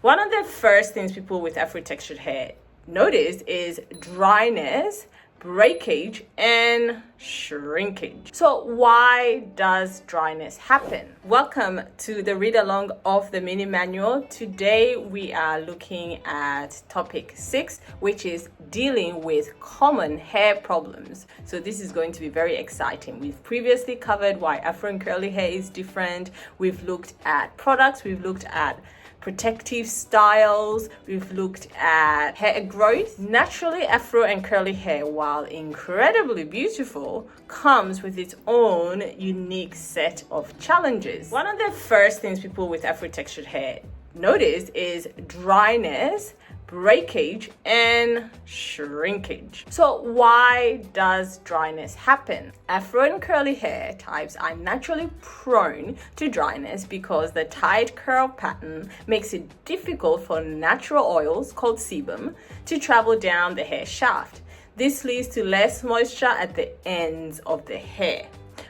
One of the first things people with Afro-textured hair notice is dryness, breakage, and shrinkage. So why does dryness happen? Welcome to the read along of the mini manual. Today we are looking at topic 6, which is dealing with common hair problems. So this is going to be very exciting. We've previously covered why Afro and curly hair is different. We've looked at products, we've looked at protective styles, we've looked at hair growth. Naturally, Afro and curly hair, while incredibly beautiful, comes with its own unique set of challenges. One of the first things people with Afro-textured hair notice is dryness, breakage, and shrinkage. So why does dryness happen? Afro and curly hair types are naturally prone to dryness because the tight curl pattern makes it difficult for natural oils called sebum to travel down the hair shaft. This leads to less moisture at the ends of the hair,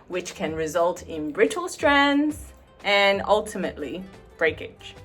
which can result in brittle strands and ultimately breakage.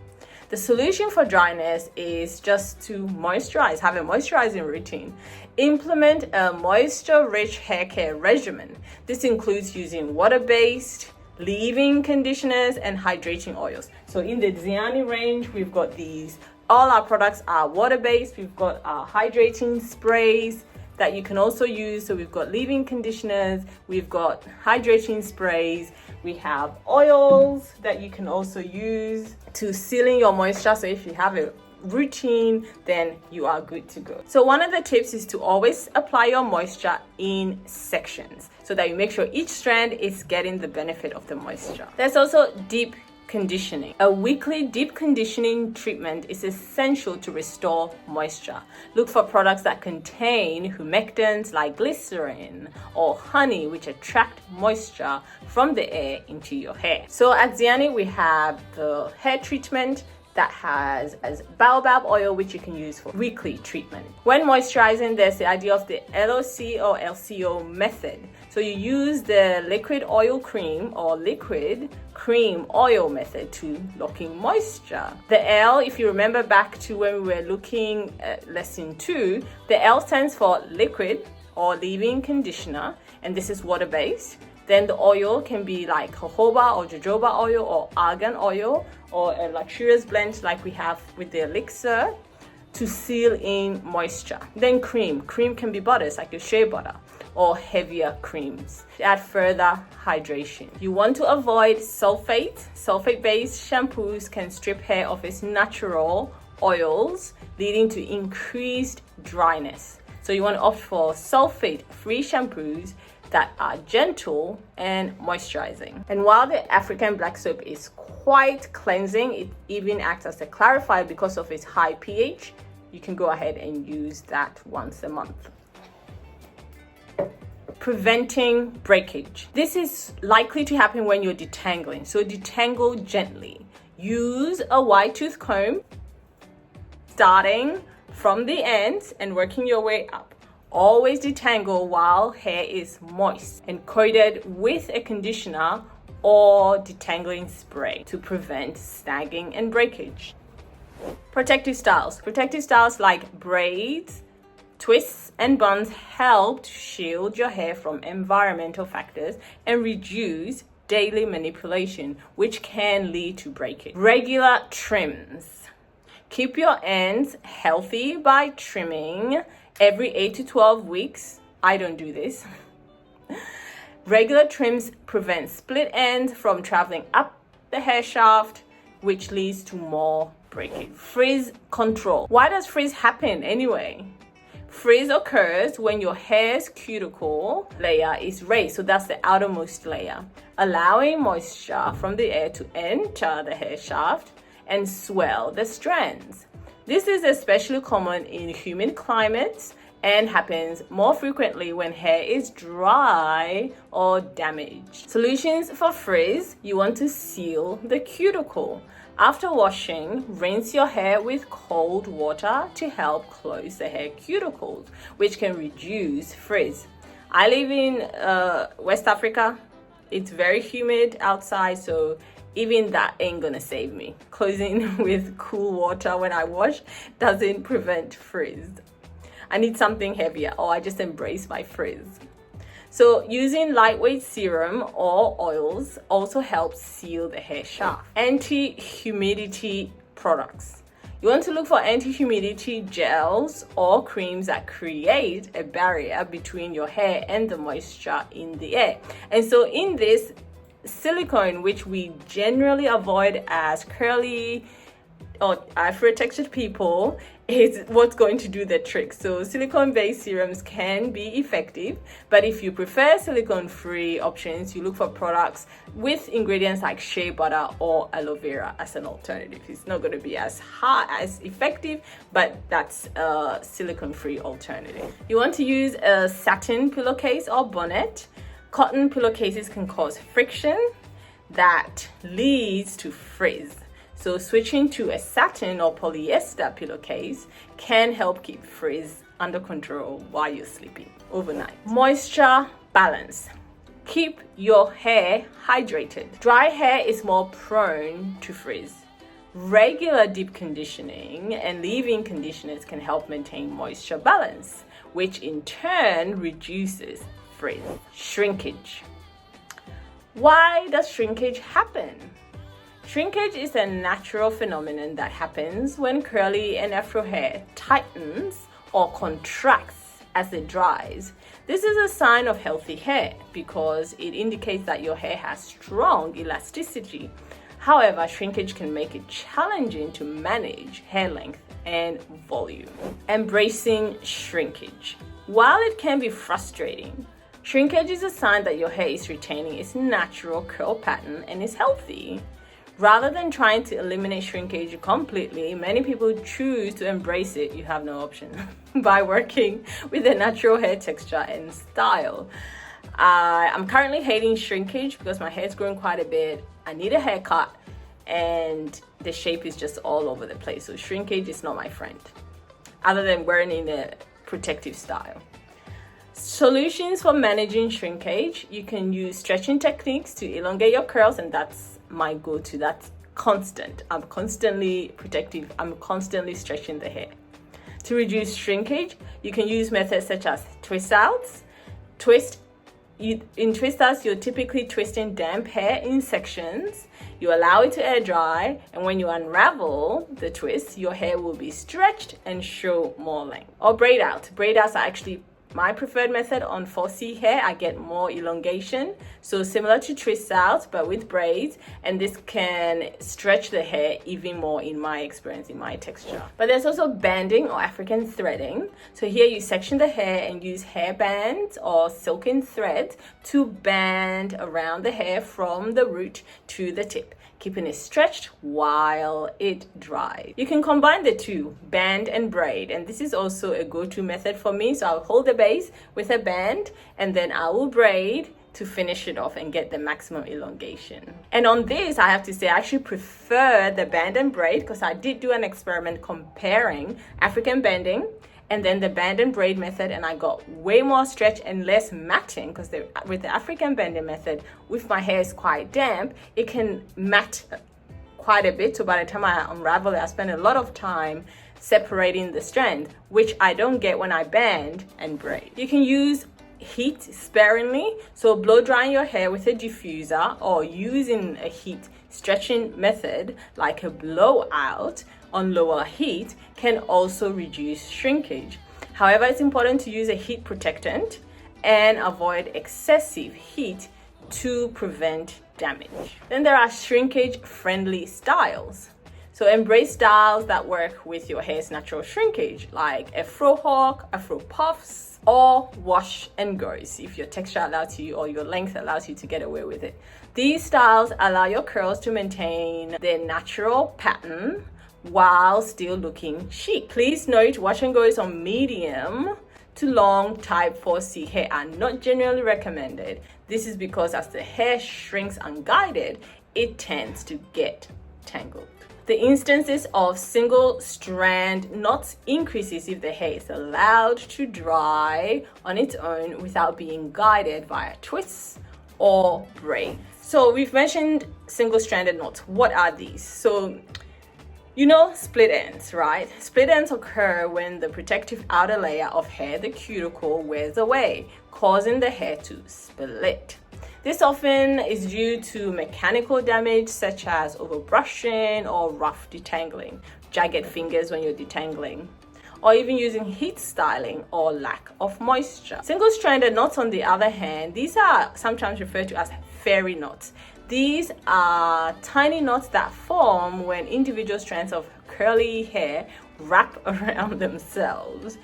The solution for dryness is just to moisturize, have a moisturizing routine. Implement a moisture-rich hair care regimen. This includes using water-based, leave-in conditioners, and hydrating oils. So in the Dzeani range, we've got these. All our products are water-based. We've got our hydrating sprays that you can also use. So we've got leave-in conditioners, we've got hydrating sprays, we have oils that you can also use to seal in your moisture. So if you have a routine, then you are good to go. So one of the tips is to always apply your moisture in sections so that you make sure each strand is getting the benefit of the moisture. There's also deep conditioning. A weekly deep conditioning treatment is essential to restore moisture. Look for products that contain humectants like glycerin or honey, which attract moisture from the air into your hair. So at Dzeani, we have the hair treatment that has as baobab oil, which you can use for weekly treatment. When moisturizing, there's the idea of the LOC or LCO method. So you use the liquid oil cream or liquid cream oil method to lock in moisture. The L, if you remember back to when we were looking at lesson 2, the L stands for liquid or leave-in conditioner, and this is water-based. Then the oil can be like jojoba or jojoba oil or argan oil or a luxurious blend like we have with the elixir to seal in moisture. Then cream can be butters like your shea butter or heavier creams to add further hydration. You want to avoid sulfate-based shampoos can strip hair of its natural oils, leading to increased dryness. So you want to opt for sulfate-free shampoos that are gentle and moisturizing. And while the African black soap is quite cleansing, it even acts as a clarifier because of its high pH. You can go ahead and use that once a month. Preventing breakage. This is likely to happen when you're detangling, so detangle gently. Use a wide tooth comb, starting from the ends and working your way up. Always detangle while hair is moist and coated with a conditioner or detangling spray to prevent snagging and breakage. Protective styles. Protective styles like braids, twists, and buns help to shield your hair from environmental factors and reduce daily manipulation, which can lead to breakage. Regular trims. Keep your ends healthy by trimming every 8 to 12 weeks. I don't do this. Regular trims prevent split ends from traveling up the hair shaft, which leads to more breakage. Frizz control. Why does frizz happen anyway? Frizz occurs when your hair's cuticle layer is raised, so that's the outermost layer, allowing moisture from the air to enter the hair shaft and swell the strands. This is especially common in humid climates and happens more frequently when hair is dry or damaged. Solutions for frizz: you want to seal the cuticle. After washing, rinse your hair with cold water to help close the hair cuticles, which can reduce frizz. I live in West Africa. It's very humid outside, so even that ain't gonna save me. Closing with cool water when I wash doesn't prevent frizz. I need something heavier, or I just embrace my frizz. So using lightweight serum or oils also helps seal the hair shaft. Anti-humidity products. You want to look for anti-humidity gels or creams that create a barrier between your hair and the moisture in the air. And so in this, silicone, which we generally avoid as curly or Afro-textured people, is what's going to do the trick. So silicone-based serums can be effective, but if you prefer silicone-free options, you look for products with ingredients like shea butter or aloe vera as an alternative. It's not going to be as effective, but that's a silicone-free alternative. You want to use a satin pillowcase or bonnet. Cotton pillowcases can cause friction that leads to frizz. So switching to a satin or polyester pillowcase can help keep frizz under control while you're sleeping overnight. Moisture balance. Keep your hair hydrated. Dry hair is more prone to frizz. Regular deep conditioning and leave-in conditioners can help maintain moisture balance, which in turn reduces frizz. Shrinkage. Why does shrinkage happen? Shrinkage is a natural phenomenon that happens when curly and afro hair tightens or contracts as it dries. This is a sign of healthy hair because it indicates that your hair has strong elasticity. However, shrinkage can make it challenging to manage hair length and volume. Embracing shrinkage. While it can be frustrating, shrinkage is a sign that your hair is retaining its natural curl pattern and is healthy. Rather than trying to eliminate shrinkage completely, many people choose to embrace it. You have no option by working with a natural hair texture and style. I'm currently hating shrinkage because my hair's growing quite a bit. I need a haircut and the shape is just all over the place. So shrinkage is not my friend, other than wearing in a protective style. Solutions for managing shrinkage. You can use stretching techniques to elongate your curls, and that's my go-to. That's constant. I'm constantly protective. I'm constantly stretching the hair. To reduce shrinkage, you can use methods such as twist outs. In twist outs, you're typically twisting damp hair in sections. You allow it to air dry, and when you unravel the twist, your hair will be stretched and show more length. Or braid out. Braid outs are actually my preferred method on 4C hair. I get more elongation, so similar to twist out but with braids, and this can stretch the hair even more in my experience, in my texture. But there's also banding or African threading. So here you section the hair and use hair bands or silken threads to band around the hair from the root to the tip, keeping it stretched while it dries. You can combine the two, band and braid, and this is also a go-to method for me. So I'll hold the base with a band and then I will braid to finish it off and get the maximum elongation. And on this, I have to say, I actually prefer the band and braid because I did do an experiment comparing African banding and then the band and braid method, and I got way more stretch and less matting because with the African banding method, if my hair is quite damp, it can mat quite a bit. So by the time I unravel it, I spend a lot of time separating the strand, which I don't get when I band and braid. You can use heat sparingly, so blow drying your hair with a diffuser or using a heat stretching method like a blowout on lower heat can also reduce shrinkage. However, it's important to use a heat protectant and avoid excessive heat to prevent damage. Then there are shrinkage friendly styles. So embrace styles that work with your hair's natural shrinkage, like Afro hawk, Afro puffs, or wash and goes if your texture allows you or your length allows you to get away with it. These styles allow your curls to maintain their natural pattern while still looking chic. Please note, wash and goes on medium to long type 4C hair are not generally recommended. This is because as the hair shrinks unguided, it tends to get tangled. The instances of single strand knots increases if the hair is allowed to dry on its own without being guided via twists or braids. So we've mentioned single-stranded knots. What are these? So split ends, right? Split ends occur when the protective outer layer of hair, the cuticle, wears away, causing the hair to split. This often is due to mechanical damage such as overbrushing or rough detangling, jagged fingers when you're detangling, or even using heat styling or lack of moisture. Single-stranded knots, on the other hand, these are sometimes referred to as fairy knots. These are tiny knots that form when individual strands of curly hair wrap around themselves.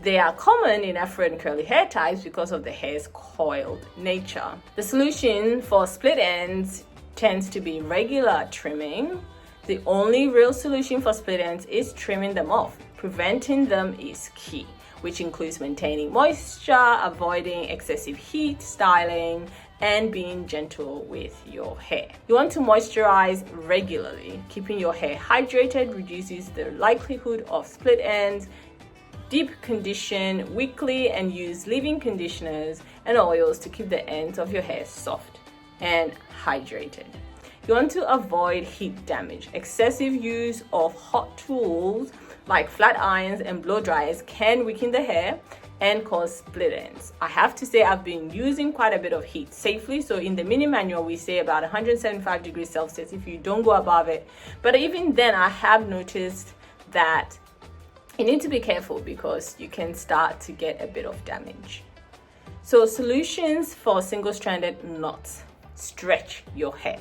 They are common in Afro and curly hair types because of the hair's coiled nature. The solution for split ends tends to be regular trimming. The only real solution for split ends is trimming them off. Preventing them is key, which includes maintaining moisture, avoiding excessive heat styling, and being gentle with your hair. You want to moisturize regularly. Keeping your hair hydrated reduces the likelihood of split ends. Deep condition weekly and use leave-in conditioners and oils to keep the ends of your hair soft and hydrated. You want to avoid heat damage. Excessive use of hot tools like flat irons and blow dryers can weaken the hair and cause split ends. I have to say I've been using quite a bit of heat safely. So in the mini manual, we say about 175 degrees Celsius if you don't go above it. But even then, I have noticed that you need to be careful because you can start to get a bit of damage. So solutions for single-stranded knots: stretch your hair.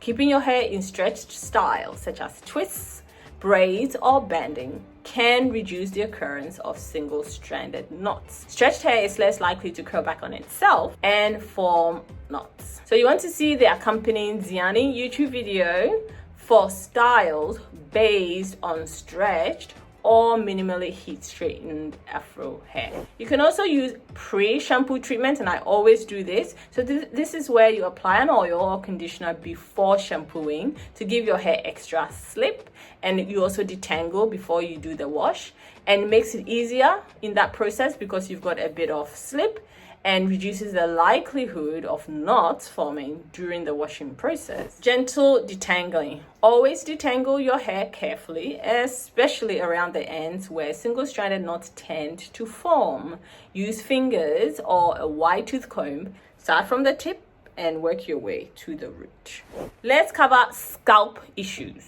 Keeping your hair in stretched styles such as twists, braids, or banding can reduce the occurrence of single-stranded knots. Stretched hair is less likely to curl back on itself and form knots. So you want to see the accompanying Dzeani YouTube video for styles based on stretched or minimally heat straightened afro hair. You can also use pre-shampoo treatment, and I always do this. So this is where you apply an oil or conditioner before shampooing to give your hair extra slip, and you also detangle before you do the wash, and it makes it easier in that process because you've got a bit of slip and reduces the likelihood of knots forming during the washing process. Gentle detangling. Always detangle your hair carefully, especially around the ends where single-stranded knots tend to form. Use fingers or a wide tooth comb. Start from the tip and work your way to the root. Let's cover scalp issues.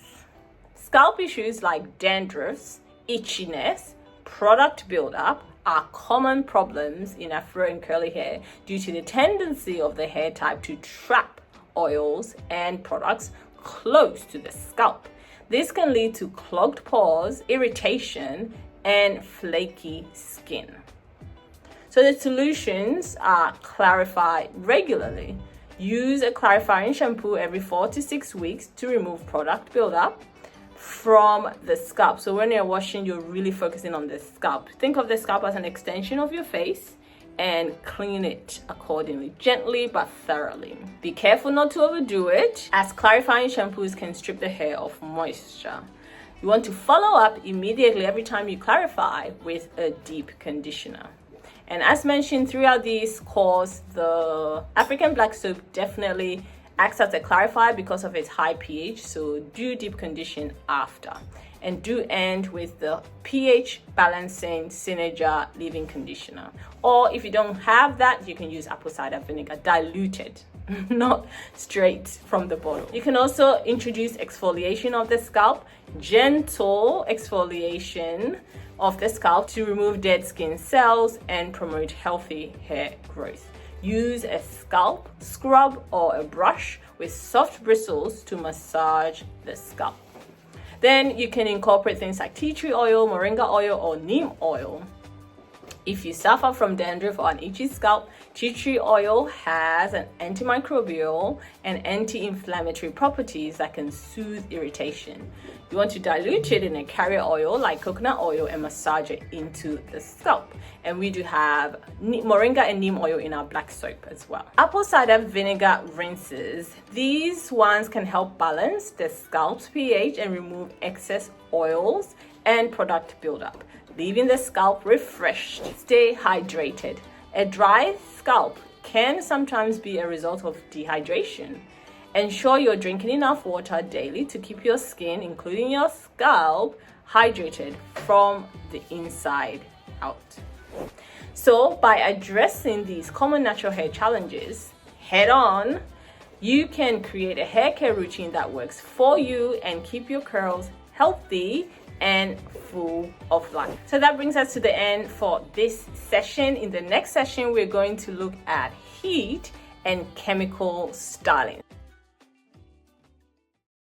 Scalp issues like dandruff, itchiness, product buildup are common problems in afro and curly hair due to the tendency of the hair type to trap oils and products close to the scalp. This can lead to clogged pores, irritation, and flaky skin. So the solutions are clarify regularly. Use a clarifying shampoo every 4 to 6 weeks to remove product buildup from the scalp. So when you're washing, you're really focusing on the scalp. Think of the scalp as an extension of your face and clean it accordingly, gently but thoroughly. Be careful not to overdo it, as clarifying shampoos can strip the hair of moisture. You want to follow up immediately every time you clarify with a deep conditioner. And as mentioned throughout this course, the African black soap definitely acts as a clarifier because of its high pH, so do deep condition after. And do end with the pH balancing Synergia leave-in conditioner. Or if you don't have that, you can use apple cider vinegar diluted, not straight from the bottle. You can also introduce exfoliation of the scalp, gentle exfoliation of the scalp to remove dead skin cells and promote healthy hair growth. Use a scalp scrub or a brush with soft bristles to massage the scalp. Then you can incorporate things like tea tree oil, moringa oil, or neem oil. If you suffer from dandruff or an itchy scalp, tea tree oil has an antimicrobial and anti-inflammatory properties that can soothe irritation. You want to dilute it in a carrier oil like coconut oil and massage it into the scalp. And we do have moringa and neem oil in our black soap as well. Apple cider vinegar rinses. These ones can help balance the scalp's pH and remove excess oils and product buildup, leaving the scalp refreshed. Stay hydrated. A dry scalp can sometimes be a result of dehydration. Ensure you're drinking enough water daily to keep your skin, including your scalp, hydrated from the inside out. So by addressing these common natural hair challenges head on, you can create a hair care routine that works for you and keep your curls healthy and full of life. So that brings us to the end for this session. In the next session, we're going to look at heat and chemical styling.